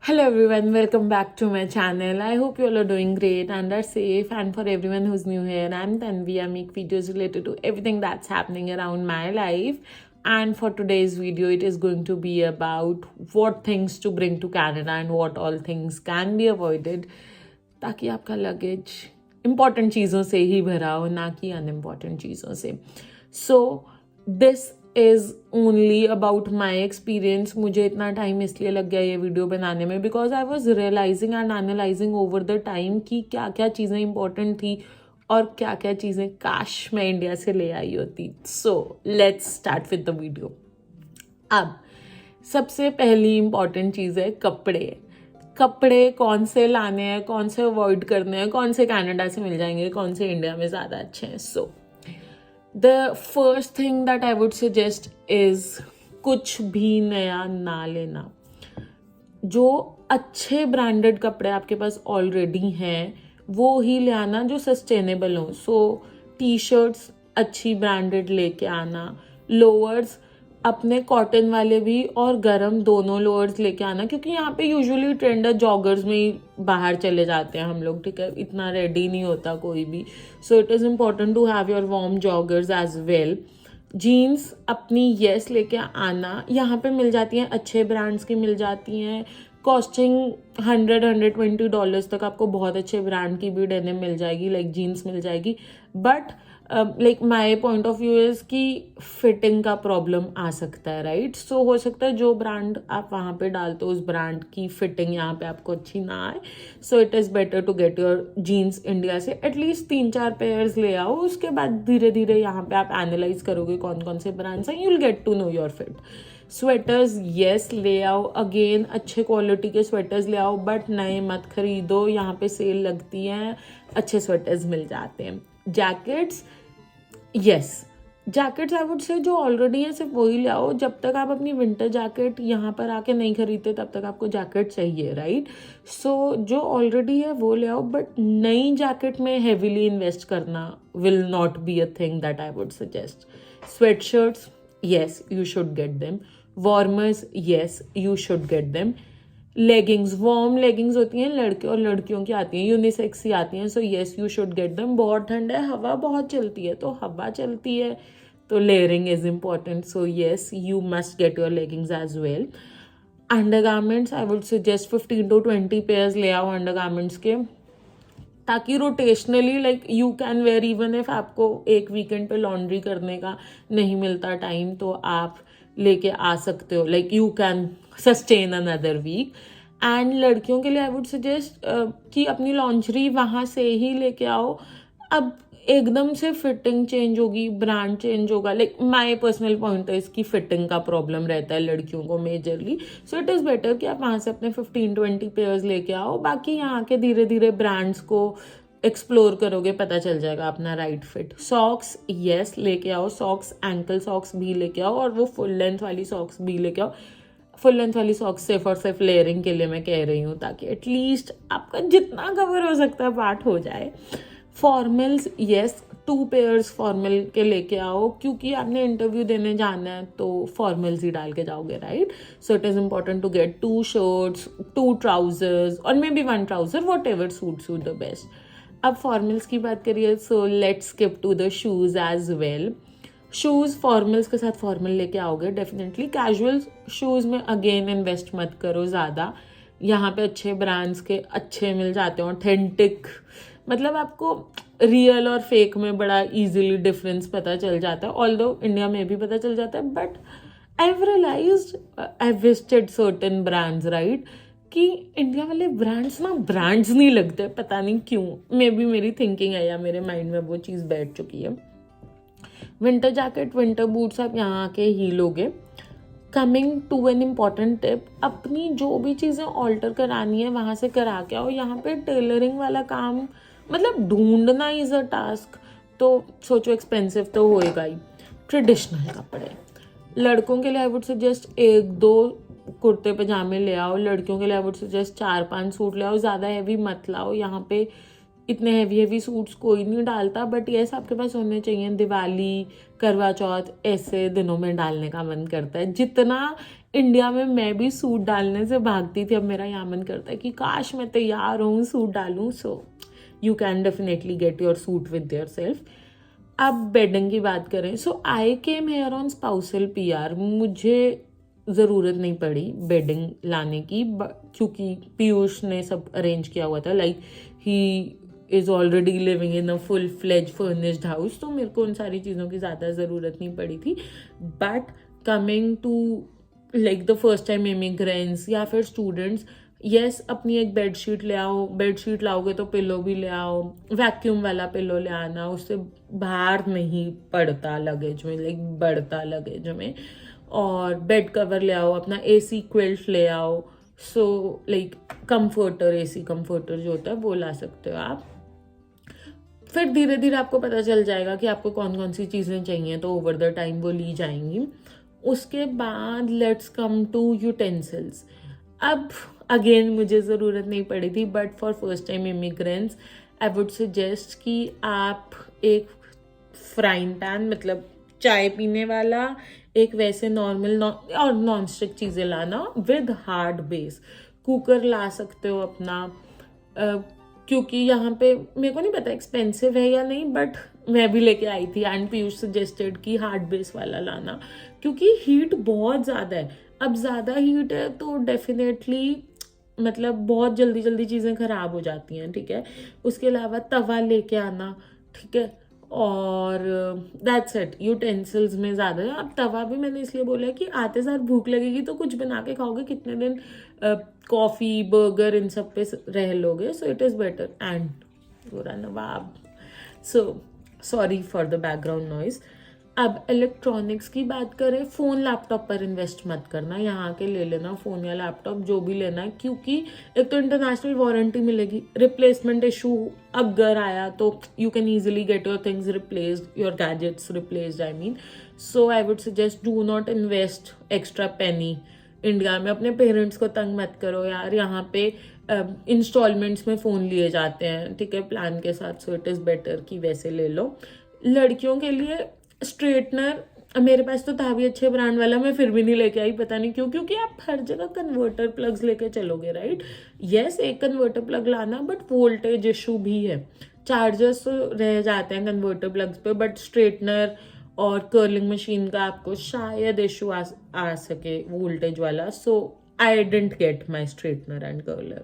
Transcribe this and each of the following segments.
Hello everyone, welcome back to my channel. I hope you all are doing great and are safe. And for everyone who's new here, I'm Tanvi. I make videos related to everything that's happening around my life. And for today's video, it is going to be about what things to bring to Canada and what all things can be avoided ताकि आपका luggage important चीज़ों से ही भरा हो, ना कि unimportant चीज़ों से. So this is only about my experience. मुझे इतना टाइम इसलिए लग गया ये वीडियो बनाने में because I was realizing and analyzing over the time कि क्या क्या चीज़ें इंपॉर्टेंट थी और क्या क्या चीज़ें काश मैं इंडिया से ले आई होती. So let's start with the video. अब सबसे पहली इंपॉर्टेंट चीज़ है कपड़े. कपड़े कौन से लाने हैं, कौन से अवॉइड करने हैं, कौन से कनाडा से मिल जाएंगे, कौन से इंडिया में ज़्यादा अच्छे हैं. So the first thing that I would suggest is कुछ भी नया ना लेना. जो अच्छे ब्रांडेड कपड़े आपके पास ऑलरेडी हैं वो ही ले आना जो सस्टेनेबल हो. सो टी शर्ट्स अच्छी ब्रांडेड लेके आना, लोअर्स अपने कॉटन वाले भी और गरम दोनों लोअर्स लेके आना, क्योंकि यहाँ पे यूजुअली ट्रेंड है जॉगर्स में ही बाहर चले जाते हैं हम लोग, ठीक है, इतना रेडी नहीं होता कोई भी. So it is important to have your warm joggers as well. Jeans अपनी येस लेके आना. यहाँ पे मिल जाती हैं, अच्छे ब्रांड्स की मिल जाती हैं, कॉस्टिंग $120 तक आपको बहुत अच्छे ब्रांड की भी डेनिम मिल जाएगी, लाइक जीन्स मिल जाएगी. But like my point of view is कि फिटिंग का प्रॉब्लम आ सकता है, राइट. सो हो सकता है जो ब्रांड आप वहाँ पे डालते हो उस ब्रांड की फिटिंग यहाँ पे आपको अच्छी ना आए. So it is better to get your jeans India से. एटलीस्ट 3-4 पेयर्स ले आओ, उसके बाद धीरे धीरे यहाँ पे आप एनालाइज करोगे कौन कौन से ब्रांड्स हैं, you will get to know your fit. Sweaters येस ले आओ, अगेन अच्छे क्वालिटी के स्वेटर्स ले आओ, बट नए मत खरीदो. यहाँ पे सेल लगती है, अच्छे स्वेटर्स मिल जाते हैं. Jackets yes, jackets I would say जो ऑलरेडी है सिर्फ वही ले आओ. जब तक आप अपनी विंटर जैकेट यहाँ पर आके नहीं खरीदते तब तक आपको जैकेट चाहिए, राइट. सो जो ऑलरेडी है वो ले आओ, बट नई जैकेट में हेविली इन्वेस्ट करना will not be a thing that I would suggest. Sweatshirts yes, you should get them. Warmers yes, you should get them. Leggings, warm leggings होती हैं, लड़के और लड़कियों की आती हैं, यूनिसेक्स ही आती हैं. सो yes, you should get them. बहुत ठंड है, हवा बहुत चलती है, तो हवा चलती है तो layering is important. So yes, you must get your leggings as well. Undergarments I would suggest 15 to 20 pairs ले आओ अंडरगारमेंट्स के, ताकि rotationally like you can wear even if आपको एक वीकेंड पे लॉन्ड्री करने का नहीं मिलता टाइम, तो आप लेके आ सकते हो, like you can sustain another week. And लड़कियों के लिए आई वुड सजेस्ट कि अपनी लॉन्ड्री वहाँ से ही लेके आओ. अब एकदम से फिटिंग चेंज होगी, ब्रांड चेंज होगा, लाइक माय पर्सनल पॉइंट है इसकी फिटिंग का प्रॉब्लम रहता है लड़कियों को majorly. So it is better कि आप वहाँ से अपने 15-20 पेयर्स लेके आओ. बाकी यहाँ के धीरे धीरे ब्रांड्स को एक्सप्लोर करोगे, पता चल जाएगा अपना राइट फिट. सॉक्स येस लेके आओ, सॉक्स एंकल सॉक्स भी लेके आओ, और वो फुल लेंथ वाली सॉक्स भी लेके आओ. फुल लेंथ वाली सॉक्स सिर्फ और सिर्फ लेयरिंग के लिए मैं कह रही हूँ, ताकि एटलीस्ट आपका जितना कवर हो सकता है पार्ट हो जाए. फॉर्मल्स येस, 2 पेयर्स फॉर्मल के लेके आओ, क्योंकि आपने इंटरव्यू देने जाना है तो फॉर्मल्स ही डाल के जाओगे, right. So it is important to get 2 shirts, 2 trousers और maybe 1 trouser, whatever suits you the best. अब फॉर्मल्स की बात करिए, so let's skip to the shoes as well. Shoes formals के साथ फॉर्मल लेके आओगे डेफिनेटली. कैजुअल शूज़ में अगेन इन्वेस्ट मत करो ज़्यादा. यहाँ पे अच्छे ब्रांड्स के अच्छे मिल जाते हैं, ऑथेंटिक, मतलब आपको रियल और फेक में बड़ा इजीली डिफरेंस पता चल जाता है. ऑल्दो इंडिया में भी पता चल जाता है, but I have realized, I have visited certain brands, right, कि इंडिया वाले ब्रांड्स ना ब्रांड्स नहीं लगते, पता नहीं क्यों. मे बी मेरी थिंकिंग है या मेरे माइंड में वो चीज़ बैठ चुकी है. विंटर जैकेट, विंटर बूट्स आप यहाँ आके ही लोगे. Coming to an important tip, अपनी जो भी चीज़ें ऑल्टर करानी है वहाँ से करा के आओ. यहाँ पे टेलरिंग वाला काम मतलब ढूंढना इज़ अ टास्क, तो सोचो एक्सपेंसिव तो होएगा ही. ट्रेडिशनल कपड़े लड़कों के लिए आई वुड सजेस्ट 1-2 कुर्ते पजामे ले आओ. लड़कियों के लिए आई वुड सजेस्ट 4-5 सूट ले आओ. ज़्यादा हैवी मत लाओ, यहाँ पे इतने हैवी सूट्स कोई नहीं डालता, बट येस आपके पास होने चाहिए. दिवाली, करवा चौथ ऐसे दिनों में डालने का मन करता है. जितना इंडिया में मैं भी सूट डालने से भागती थी, अब मेरा यहाँ मन करता है कि काश मैं तैयार हूँ सूट डालूँ. So you can definitely get your suit with yourself. अब बेडिंग की बात करें, so I came here on spousal PR. मुझे ज़रूरत नहीं पड़ी बेडिंग लाने की क्योंकि पीयूष ने सब अरेंज किया हुआ था. Like he is already living in a full fledge furnished house, तो मेरे को उन सारी चीज़ों की ज़्यादा ज़रूरत नहीं पड़ी थी. But coming to like the first time immigrants या फिर स्टूडेंट्स, यस अपनी एक बेडशीट ले आओ. बेडशीट लाओगे तो पिलो भी ले आओ, वैक्यूम वाला पिलो ले आना, उससे बाहर नहीं पड़ता लगेज में, लाइक बढ़ता लगेज में. और बेड कवर ले आओ, अपना AC क्विल्ट ले आओ. So like comforter, AC comforter जो होता है वो ला सकते हो आप. फिर धीरे धीरे आपको पता चल जाएगा कि आपको कौन कौन सी चीज़ें चाहिए, तो ओवर द टाइम वो ली जाएंगी. उसके बाद लेट्स कम टू यूटेंसिल्स. अब अगेन मुझे ज़रूरत नहीं पड़ी थी, but for first time immigrants I would suggest कि आप एक फ्राइंग पैन, मतलब चाय पीने वाला, एक वैसे नॉर्मल और नॉन स्टिक चीज़ें लाना विद हार्ड बेस. कुकर ला सकते हो अपना, क्योंकि यहाँ पे मेरे को नहीं पता एक्सपेंसिव है या नहीं, बट मैं भी लेके आई थी एंड पीयूष सजेस्टेड कि हार्ड बेस वाला लाना क्योंकि हीट बहुत ज़्यादा है. अब ज़्यादा हीट है तो डेफिनेटली मतलब बहुत जल्दी जल्दी चीज़ें ख़राब हो जाती हैं. ठीक है, उसके अलावा तवा लेके आना. ठीक है, और दैट्स इट. यूटेंसिल्स में ज़्यादा है. अब तवा भी मैंने इसलिए बोला है कि आते साथ भूख लगेगी तो कुछ बना के खाओगे, कितने दिन कॉफ़ी बर्गर इन सब पे रह लोगे. So it is better. And गोरा नवाब, so sorry for the background noise. अब इलेक्ट्रॉनिक्स की बात करें, फ़ोन लैपटॉप पर इन्वेस्ट मत करना. यहाँ के ले लेना फ़ोन या लैपटॉप जो भी लेना है, क्योंकि एक तो इंटरनेशनल वारंटी मिलेगी. रिप्लेसमेंट इशू अगर आया तो you can easily get your things replaced, your gadgets replaced I mean. So I would suggest do not invest extra Penney. India में अपने पेरेंट्स को तंग मत करो यार. यहाँ पे इंस्टॉलमेंट्स में फ़ोन लिए जाते हैं, ठीक है, प्लान के साथ. सो इट इज़ बेटर कि वैसे ले लो. लड़कियों के लिए स्ट्रेटनर मेरे पास तो था भी अच्छे ब्रांड वाला, मैं फिर भी नहीं लेके आई, पता नहीं क्यों. क्योंकि आप हर जगह कन्वर्टर प्लग्स लेके चलोगे, राइट. यस, एक कन्वर्टर प्लग लाना, बट वोल्टेज इशू भी है. चार्जर्स तो रह जाते हैं कन्वर्टर प्लग्स पे, बट स्ट्रेटनर और कर्लिंग मशीन का आपको शायद इशू आ सके वोल्टेज वाला. So I didn't get my straightener and curler.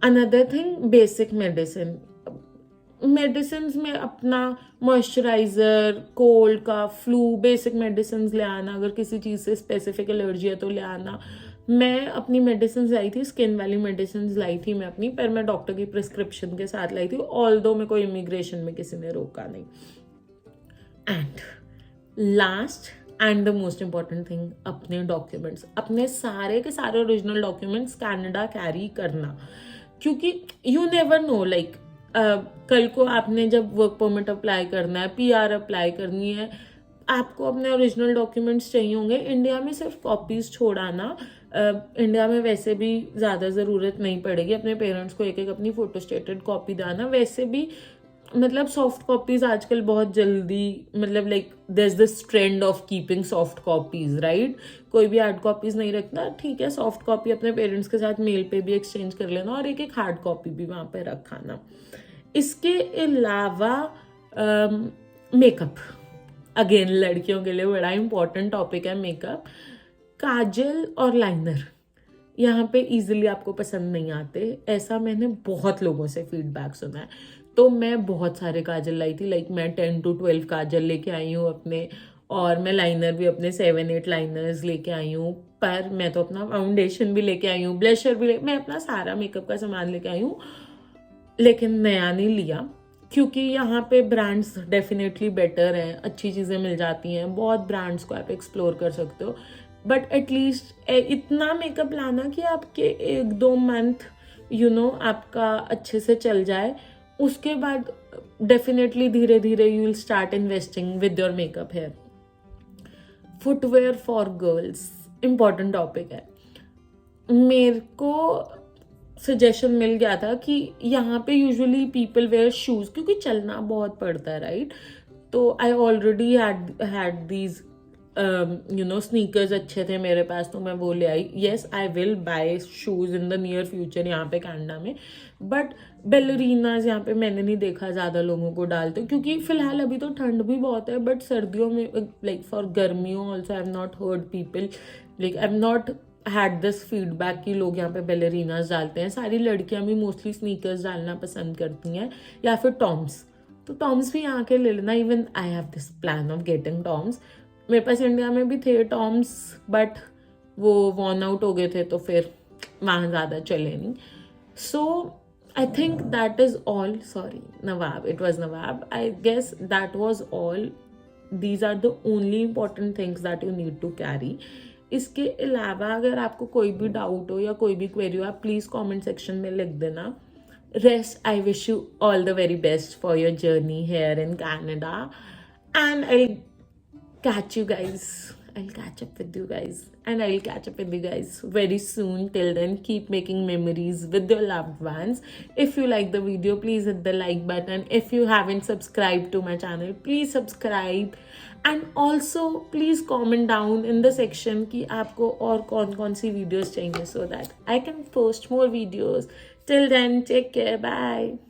Another thing, basic medicine. Medicine में अपना मॉइस्चराइज़र, कोल्ड का, फ्लू, बेसिक मेडिसिन ले आना. अगर किसी चीज़ से स्पेसिफिक एलर्जी है तो ले आना. मैं अपनी मेडिसिन लाई थी, स्किन वाली मेडिसिन लाई थी मैं अपनी, पर मैं डॉक्टर की प्रिस्क्रिप्शन के साथ लाई थी. ऑल्दो मेरे को इमिग्रेशन में किसी ने रोका नहीं. And last and the most important thing, अपने डॉक्यूमेंट्स, अपने सारे के सारे ओरिजिनल डॉक्यूमेंट्स कनाडा कैरी करना. क्योंकि यू नेवर नो, लाइक कल को आपने जब वर्क परमिट अप्लाई करना है, PR अप्लाई करनी है, आपको अपने ओरिजिनल डॉक्यूमेंट्स चाहिए होंगे. इंडिया में सिर्फ कॉपीज़ छोड़ाना. इंडिया में वैसे भी ज़्यादा ज़रूरत नहीं पड़ेगी. अपने पेरेंट्स को एक एक अपनी फोटोस्टेटेड कॉपी देना. वैसे भी मतलब सॉफ्ट कॉपीज़ आजकल बहुत जल्दी, मतलब like there is this trend of keeping soft copies, right. कोई भी हार्ड कॉपीज़ नहीं रखना, ठीक है. सॉफ्ट कॉपी अपने पेरेंट्स के साथ मेल पे भी एक्सचेंज कर लेना, और एक एक हार्ड कॉपी भी वहाँ पे रखाना. इसके अलावा मेकअप, अगेन लड़कियों के लिए बड़ा इंपॉर्टेंट टॉपिक है मेकअप. काजल और लाइनर यहाँ पे इजीली आपको पसंद नहीं आते, ऐसा मैंने बहुत लोगों से फीडबैक सुना है. तो मैं बहुत सारे काजल लाई थी, लाइक मैं 10 to 12 काजल लेके आई हूँ अपने, और मैं लाइनर भी अपने 7-8 लाइनर्स लेके आई हूँ. पर मैं तो अपना फाउंडेशन भी लेके आई हूँ, ब्लशर भी मैं अपना सारा मेकअप का सामान लेके आई हूँ, लेकिन नया नहीं लिया. क्योंकि यहाँ पे ब्रांड्स डेफिनेटली बेटर हैं, अच्छी चीज़ें मिल जाती हैं, बहुत ब्रांड्स को आप एक्सप्लोर कर सकते हो. बट एटलीस्ट इतना मेकअप लाना कि आपके 1-2 मंथ आपका अच्छे से चल जाए. उसके बाद डेफिनेटली धीरे धीरे you will start investing with your makeup hair. Footwear for girls important topic है. मेरे को सजेशन मिल गया था कि यहाँ पे यूजुअली पीपल वेयर शूज़, क्योंकि चलना बहुत पड़ता है, राइट. तो I already had these sneakers अच्छे थे मेरे पास तो मैं वो ले आई. Yes, I will buy shoes in the near future यहाँ पे कनाडा में. बट बेलरीनाज यहाँ पे मैंने नहीं देखा ज़्यादा लोगों को डालते, क्योंकि फिलहाल अभी तो ठंड भी बहुत है. बट सर्दियों में लाइक फॉर गर्मियों also I have not heard people, like I have not had this feedback कि लोग यहाँ पे बेलरीनाज डालते हैं. सारी लड़कियाँ भी मोस्टली स्नीकर्स डालना पसंद करती हैं, या फिर टॉम्स. तो टॉम्स भी यहाँ के ले लेना. Even I have this plan of getting Tom's. मेरे पास इंडिया में भी थे टॉम्स, बट वो वॉर्न आउट हो गए थे, तो फिर वहाँ ज़्यादा चले नहीं. सो I think that is all. Sorry, Nawab. It was Nawab. I guess that was all. These are the only important things that you need to carry. इसके अलावा अगर आपको कोई भी डाउट हो या कोई भी क्वेरी हो, आप प्लीज़ कमेंट सेक्शन में लिख देना. Rest, I wish you all the very best for your journey here in Canada. And I'll catch you guys. I'll catch up with you guys. And I'll catch up with you guys very soon. Till then, keep making memories with your loved ones. If you like the video, please hit the like button. If you haven't subscribed to my channel, please subscribe. And also, please comment down in the section कि आपको और कौन सी videos चाहिए, so that I can post more videos. Till then, take care. Bye.